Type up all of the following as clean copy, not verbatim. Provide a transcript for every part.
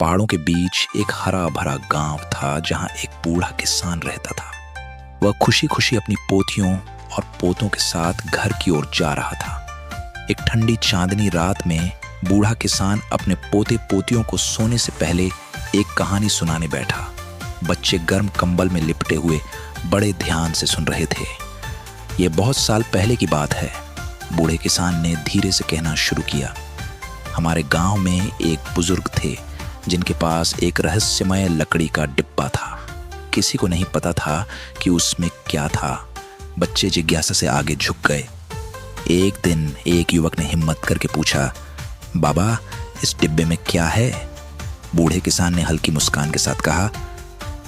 पहाड़ों के बीच एक हरा भरा गांव था जहां एक बूढ़ा किसान रहता था। वह खुशी खुशी अपनी पोतियों और पोतों के साथ घर की ओर जा रहा था। एक ठंडी चांदनी रात में बूढ़ा किसान अपने पोते पोतियों को सोने से पहले एक कहानी सुनाने बैठा। बच्चे गर्म कंबल में लिपटे हुए बड़े ध्यान से सुन रहे थे। यह बहुत साल पहले की बात है। बूढ़े किसान ने धीरे से कहना शुरू किया। हमारे गांव में एक बुजुर्ग थे जिनके पास एक रहस्यमय लकड़ी का डिब्बा था। किसी को नहीं पता था कि उसमें क्या था। बच्चे जिज्ञासा से आगे झुक गए। एक दिन एक युवक ने हिम्मत करके पूछा, बाबा इस डिब्बे में क्या है? बूढ़े किसान ने हल्की मुस्कान के साथ कहा।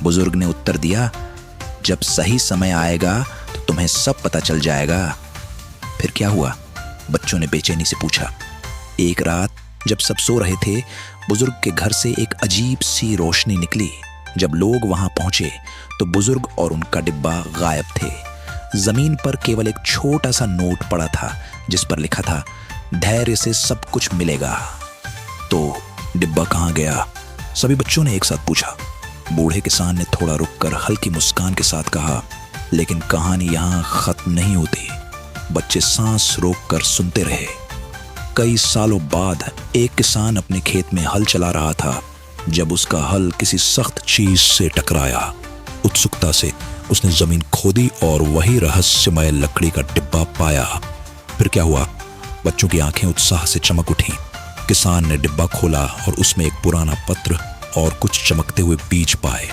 बुजुर्ग ने उत्तर दिया, जब सही समय आएगा तो तुम्हें सब पता चल जाएगा। फिर क्या हुआ? बच्चों ने बेचैनी से पूछा। एक रात जब सब सो रहे थे, बुजुर्ग के घर से एक अजीब सी रोशनी निकली। जब लोग वहां पहुंचे तो बुजुर्ग और उनका डिब्बा गायब थे। जमीन पर केवल एक छोटा सा नोट पड़ा था जिस पर लिखा था, धैर्य से सब कुछ मिलेगा। तो डिब्बा कहां गया? सभी बच्चों ने एक साथ पूछा। बूढ़े किसान ने थोड़ा रुककर हल्की मुस्कान के साथ कहा, लेकिन कहानी यहां खत्म नहीं होती। बच्चे सांस रोककर सुनते रहे। कई सालों बाद एक किसान अपने खेत में हल चला रहा था जब उसका हल किसी सख्त चीज से टकराया। उत्सुकता से उसने जमीन खोदी और वही रहस्यमय लकड़ी का डिब्बा पाया। फिर क्या हुआ? बच्चों की आंखें उत्साह से चमक उठी। किसान ने डिब्बा खोला और उसमें एक पुराना पत्र और कुछ चमकते हुए बीज पाए।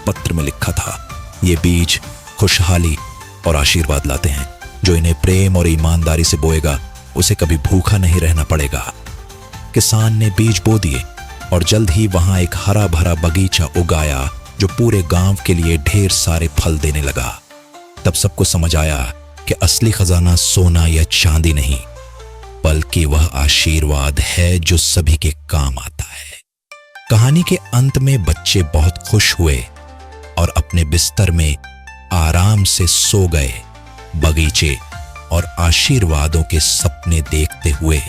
पत्र में लिखा था, ये बीज खुशहाली और आशीर्वाद लाते हैं। जो इन्हें प्रेम और ईमानदारी से बोएगा उसे कभी भूखा नहीं रहना पड़ेगा। किसान ने बीज बो दिए और जल्द ही वहां एक हरा भरा बगीचा उगाया जो पूरे गांव के लिए ढेर सारे फल देने लगा। तब सबको समझ आया कि असली खजाना सोना या चांदी नहीं, बल्कि वह आशीर्वाद है जो सभी के काम आता है। कहानी के अंत में बच्चे बहुत खुश हुए और अपने बिस्तर में आराम से सो गए, बगीचे और आशीर्वादों के सपने देखते हुए।